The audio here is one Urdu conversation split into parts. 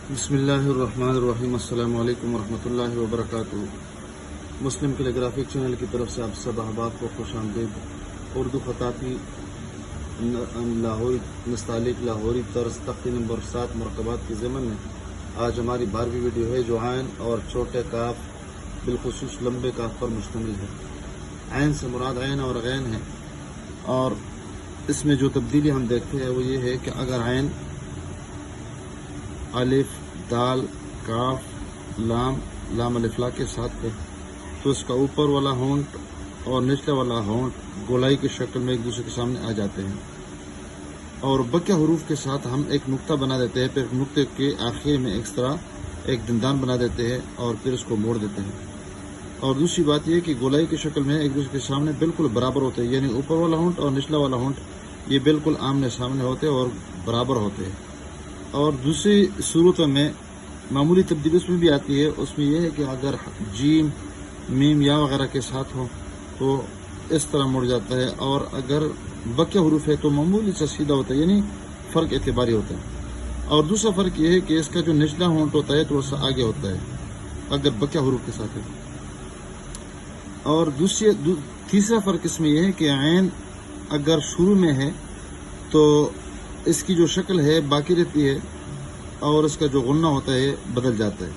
بسم اللہ الرحمن الرحیم۔ السلام علیکم ورحمۃ اللہ وبرکاتہ۔ مسلم کیلیگرافک چینل کی طرف سے آپ سب احباب کو خوش آمدید۔ اردو خطاطی لاہوری نستعلیق لاہوری طرز تختی نمبر 7 مرکبات کے ضمن میں آج ہماری 12ویں ویڈیو ہے جو عین اور چھوٹے کاف بالخصوص لمبے کاف پر مشتمل ہے۔ عین سے مراد عین اور غین ہے، اور اس میں جو تبدیلی ہم دیکھتے ہیں وہ یہ ہے کہ اگر عین الف دال کاف لام الف لا کے ساتھ ہے تو اس کا اوپر والا ہونٹ اور نچلا والا ہونٹ گولائی کی شکل میں ایک دوسرے کے سامنے آ جاتے ہیں، اور بقیہ حروف کے ساتھ ہم ایک نقطہ بنا دیتے ہیں، پھر نقطے کے آخر میں اس طرح ایک دندان بنا دیتے ہیں اور پھر اس کو موڑ دیتے ہیں۔ اور دوسری بات یہ کہ گولائی کی شکل میں ایک دوسرے کے سامنے بالکل برابر ہوتے ہیں، یعنی اوپر والا ہونٹ اور نچلا والا ہونٹ یہ بالکل آمنے سامنے ہوتے ہیں اور برابر ہوتے ہیں۔ اور دوسری صورتوں میں معمولی تبدیلی اس میں بھی آتی ہے، اس میں یہ ہے کہ اگر جیم میم یا وغیرہ کے ساتھ ہو تو اس طرح مڑ جاتا ہے، اور اگر بقیہ حروف ہے تو معمولی سا سیدھا ہوتا ہے، یعنی فرق اعتباری ہوتا ہے۔ اور دوسرا فرق یہ ہے کہ اس کا جو نچلا ہونٹ ہوتا ہے تھوڑا سا آگے ہوتا ہے اگر بقیہ حروف کے ساتھ ہے۔ اور تیسرا فرق اس میں یہ ہے کہ عین اگر شروع میں ہے تو اس کی جو شکل ہے باقی رہتی ہے اور اس کا جو غنہ ہوتا ہے بدل جاتا ہے۔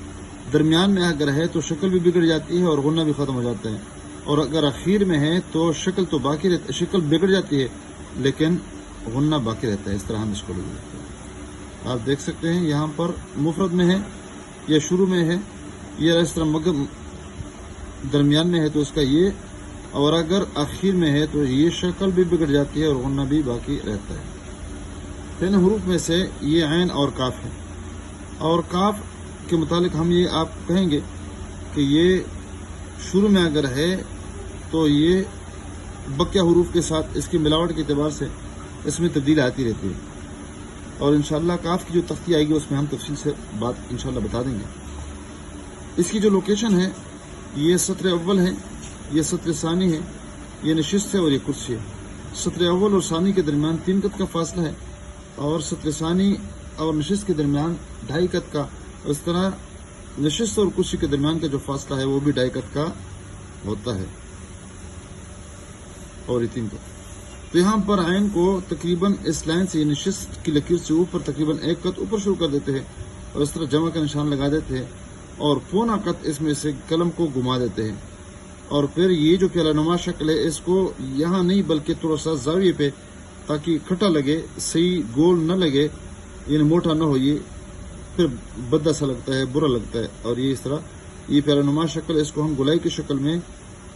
درمیان میں اگر ہے تو شکل بھی بگڑ جاتی ہے اور غنہ بھی ختم ہو جاتا ہے، اور اگر اخیر میں ہے تو شکل تو باقی رہتی ہے، شکل بگڑ جاتی ہے لیکن غنہ باقی رہتا ہے۔ اس طرح ہم اس کو لکھ سکتے ہیں۔ آپ دیکھ سکتے ہیں یہاں پر مفرد میں ہے یا شروع میں ہے یا اس طرح، مگر درمیان میں ہے تو اس کا یہ، اور اگر اخیر میں ہے تو یہ شکل بھی بگڑ جاتی ہے اور غنہ بھی باقی رہتا ہے۔ 3 حروف میں سے یہ عین اور کاف ہے، اور کاف کے متعلق ہم یہ آپ کہیں گے کہ یہ شروع میں اگر ہے تو یہ بقیہ حروف کے ساتھ اس کی ملاوٹ کے اعتبار سے اس میں تبدیلی آتی رہتی ہے، اور انشاءاللہ کاف کی جو تختی آئے گی اس میں ہم تفصیل سے بات انشاءاللہ بتا دیں گے۔ اس کی جو لوکیشن ہے یہ سطر اول ہے، یہ سطر ثانی ہے، یہ نشست ہے اور یہ کرسی ہے۔ سطر اول اور ثانی کے درمیان 3 قط کا فاصلہ ہے، اور سطر ثانی اور نشست کے درمیان 2.5 قط کا، اس طرح نشست اور کرسی کے درمیان کا جو فاصلہ ہے وہ بھی 2.5 قط کا ہوتا ہے، اور یہ 3 قط۔ تو یہاں پر عین کو تقریباً اس لائن سے نشست کی لکیر سے اوپر تقریباً 1 قط اوپر شروع کر دیتے ہیں، اور اس طرح جمع کا نشان لگا دیتے ہیں، اور پونا قط اس میں سے قلم کو گھما دیتے ہیں، اور پھر یہ جو پیالہ نما شکل ہے اس کو یہاں نہیں بلکہ تھوڑا سا زاویے پہ، تاکہ کھٹا لگے، صحیح گول نہ لگے، یعنی موٹا نہ ہو، یہ پھر بدا سا لگتا ہے، برا لگتا ہے۔ اور یہ اس طرح یہ پیالہ نما شکل، اس کو ہم گولائی کی شکل میں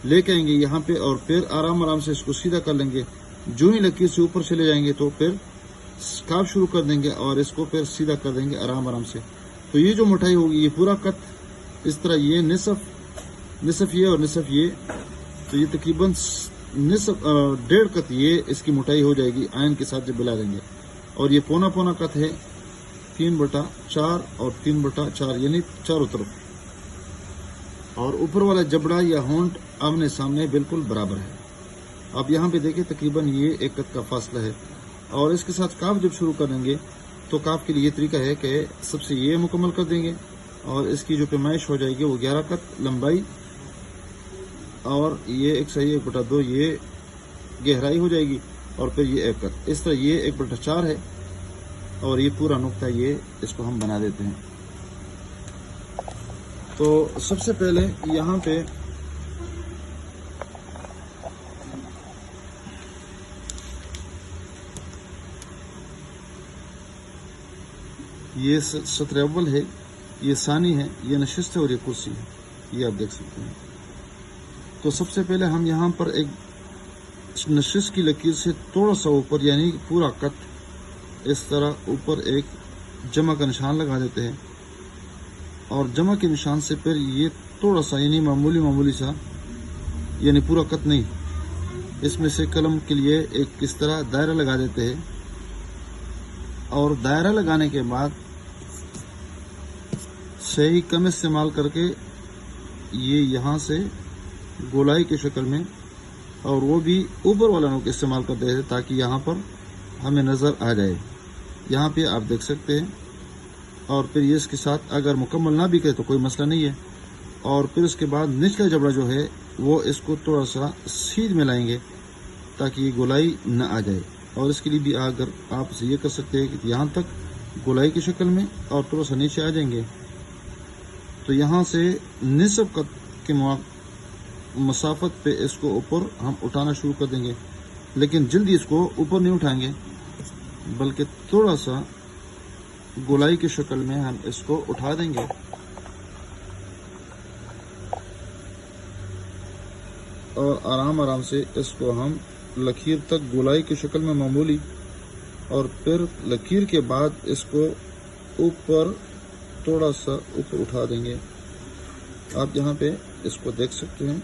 لے کے آئیں گے یہاں پہ، اور پھر آرام سے اس کو سیدھا کر لیں گے۔ جو ہی لکیر سے اوپر چلے جائیں گے تو پھر کاف شروع کر دیں گے اور اس کو پھر سیدھا کر دیں گے آرام سے۔ تو یہ جو مٹھائی ہوگی یہ پورا قط، اس طرح یہ نصف یہ اور نصف یہ، تو یہ تقریباً نصف 1.5 قط یہ اس کی موٹائی ہو جائے گی عین کے ساتھ جب ملا دیں گے۔ اور یہ پونا قط ہے 3/4 اور 3/4، یعنی چاروں طرف، اور اوپر والا جبڑا یا ہونٹ آمنے سامنے بالکل برابر ہے۔ اب یہاں پہ دیکھیں تقریباً یہ 1 قط کا فاصلہ ہے، اور اس کے ساتھ کاف جب شروع کریں گے تو کاف کے لیے یہ طریقہ ہے کہ سب سے یہ مکمل کر دیں گے، اور اس کی جو پیمائش ہو جائے گی وہ 11 قط لمبائی، اور یہ 1/2 یہ گہرائی ہو جائے گی، اور پھر یہ 1 قط، اس طرح یہ 1/4 ہے، اور یہ پورا نقطہ یہ اس کو ہم بنا دیتے ہیں۔ تو سب سے پہلے یہاں پہ یہ سطر اول ہے، یہ ثانی ہے، یہ نشست ہے اور یہ کرسی ہے، یہ آپ دیکھ سکتے ہیں۔ تو سب سے پہلے ہم یہاں پر ایک نشست کی لکیر سے تھوڑا سا اوپر، یعنی پورا قط اس طرح اوپر ایک جمع کا نشان لگا دیتے ہیں، اور جمع کے نشان سے پھر یہ تھوڑا سا، یعنی معمولی سا، یعنی پورا قط نہیں، اس میں سے قلم کے لیے ایک اس طرح دائرہ لگا دیتے ہیں، اور دائرہ لگانے کے بعد صحیح کم استعمال کر کے یہ یہاں سے گولائی کی شکل میں، اور وہ بھی اوپر والا نوک استعمال کرتے ہیں تاکہ یہاں پر ہمیں نظر آ جائے۔ یہاں پہ آپ دیکھ سکتے ہیں اور پھر یہ اس کے ساتھ اگر مکمل نہ بھی کرے تو کوئی مسئلہ نہیں ہے، اور پھر اس کے بعد نچلا جبڑا جو ہے وہ اس کو تھوڑا سا سیدھ میں لائیں گے تاکہ یہ گولائی نہ آ جائے، اور اس کے لیے بھی اگر آپ اسے یہ کر سکتے ہیں کہ یہاں تک گولائی کی شکل میں اور تھوڑا سا نیچے آ جائیں گے، تو یہاں سے نصف قد کے مسافت پہ اس کو اوپر ہم اٹھانا شروع کر دیں گے، لیکن جلدی اس کو اوپر نہیں اٹھائیں گے بلکہ تھوڑا سا گولائی کی شکل میں ہم اس کو اٹھا دیں گے، اور آرام آرام سے اس کو ہم لکیر تک گولائی کی شکل میں معمولی، اور پھر لکیر کے بعد اس کو اوپر تھوڑا سا اوپر اٹھا دیں گے۔ آپ یہاں پہ اس کو دیکھ سکتے ہیں،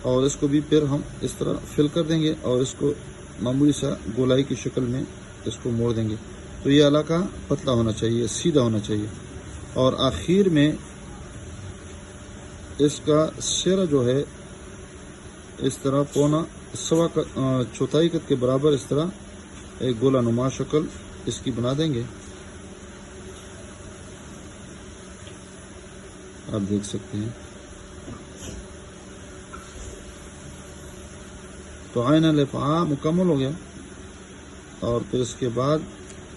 اور اس کو بھی پھر ہم اس طرح فل کر دیں گے اور اس کو معمولی سا گولائی کی شکل میں اس کو موڑ دیں گے۔ تو یہ علاقہ پتلا ہونا چاہیے، سیدھا ہونا چاہیے، اور آخر میں اس کا سرا جو ہے اس طرح پونا سوا چوتھائی قد کے برابر اس طرح ایک گولا نما شکل اس کی بنا دیں گے۔ آپ دیکھ سکتے ہیں۔ تو عین الافعاء مکمل ہو گیا، اور پھر اس کے بعد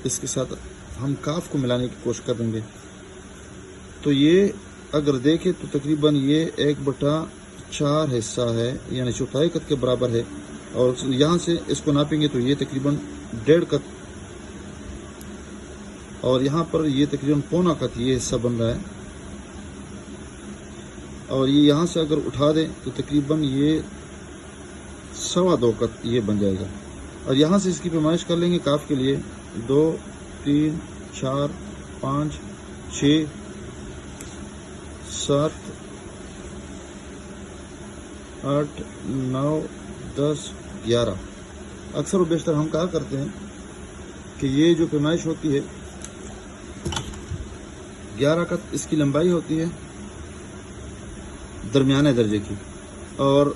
اس کے ساتھ ہم کاف کو ملانے کی کوشش کریں گے۔ تو یہ اگر دیکھیں تو تقریباً یہ 1/4 حصہ ہے، یعنی چوتھائی قد کے برابر ہے، اور یہاں سے اس کو ناپیں گے تو یہ تقریباً 1.5 قد، اور یہاں پر یہ تقریباً پونا قد یہ حصہ بن رہا ہے، اور یہ یہاں سے اگر اٹھا دیں تو تقریباً یہ 2.25 قد یہ بن جائے گا، اور یہاں سے اس کی پیمائش کر لیں گے کاف کے لیے 2 3 4 5 6 7 8 9 10 11۔ اکثر و بیشتر ہم کہا کرتے ہیں کہ یہ جو پیمائش ہوتی ہے 11 قد اس کی لمبائی ہوتی ہے درمیانے درجے کی، اور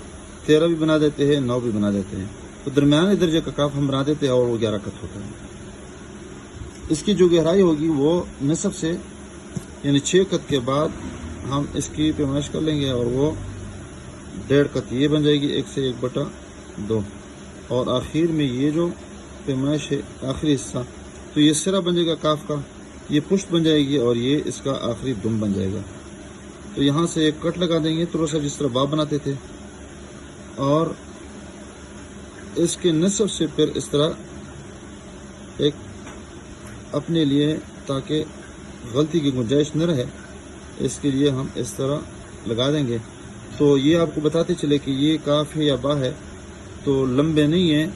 13 بھی بنا دیتے ہیں، 9 بھی بنا دیتے ہیں، تو درمیانے درجے کا کاف ہم بنا دیتے ہیں اور وہ 11 قد ہوتا ہے۔ اس کی جو گہرائی ہوگی وہ نصف سے یعنی 6 قد کے بعد ہم اس کی پیمائش کر لیں گے، اور وہ 1.5 قد یہ بن جائے گی 1 سے 1/2، اور آخر میں یہ جو پیمائش ہے آخری حصہ، تو یہ سرا بن جائے گا کاف کا، یہ پشت بن جائے گی، اور یہ اس کا آخری دم بن جائے گا۔ تو یہاں سے ایک کٹ لگا دیں گے تھوڑا سا جس طرح باب بناتے تھے، اور اس کے نصف سے پھر اس طرح ایک اپنے لیے تاکہ غلطی کی گنجائش نہ رہے اس کے لیے ہم اس طرح لگا دیں گے۔ تو یہ آپ کو بتاتے چلے کہ یہ کاف ہے یا با ہے تو لمبے نہیں ہیں،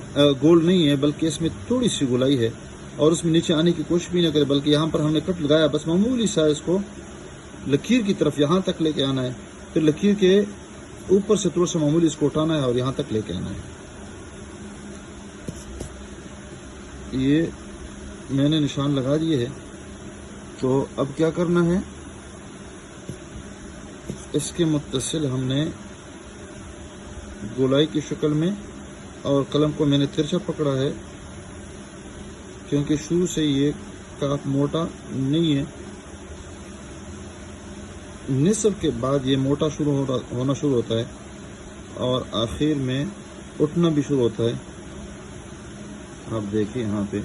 گول نہیں ہے، بلکہ اس میں تھوڑی سی گولائی ہے، اور اس میں نیچے آنے کی کوشش بھی نہ کرے، بلکہ یہاں پر ہم نے کٹ لگایا، بس معمولی سا اس کو لکیر کی طرف یہاں تک لے کے آنا ہے، پھر لکیر کے اوپر سے تھوڑا سا معمولی اس کو اٹھانا ہے اور یہاں تک لے کے آنا ہے۔ یہ میں نے نشان لگا دیے ہے، تو اب کیا کرنا ہے، اس کے متصل ہم نے گولائی کی شکل میں، اور قلم کو میں نے ترچھا پکڑا ہے کیونکہ شروع سے یہ کاف موٹا نہیں ہے، نصف کے بعد یہ موٹا ہونا شروع ہوتا ہے، اور آخر میں اٹھنا بھی شروع ہوتا ہے۔ آپ دیکھیں یہاں پہ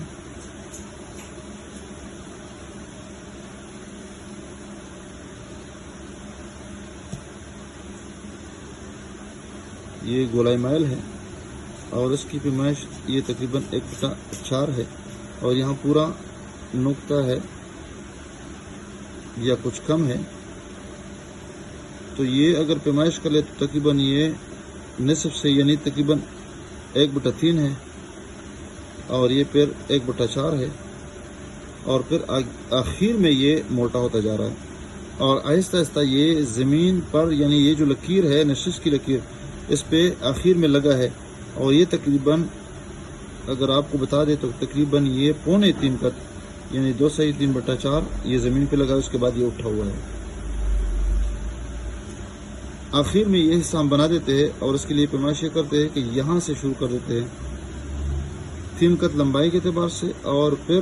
یہ گولائی مائل ہے، اور اس کی پیمائش یہ تقریباً 1/4 ہے، اور یہاں پورا نقطہ ہے یا کچھ کم ہے، تو یہ اگر پیمائش کر لے تو تقریباً یہ نصف سے یعنی تقریباً 1/3 ہے، اور یہ پھر 1/4 ہے، اور پھر آخر میں یہ موٹا ہوتا جا رہا ہے، اور آہستہ آہستہ یہ زمین پر یعنی یہ جو لکیر ہے نشش کی لکیر اس پہ آخر میں لگا ہے، اور یہ تقریباً اگر آپ کو بتا دیں تو تقریباً یہ 2.25 قد یعنی 2 سے 3/4 یہ زمین پہ لگا، اس کے بعد یہ اٹھا ہوا ہے۔ آخر میں یہ حصہ ہم بنا دیتے ہیں، اور اس کے لیے پیمائش یہ کرتے ہیں کہ یہاں سے شروع کر دیتے ہیں 3 قد لمبائی کے اعتبار سے، اور پھر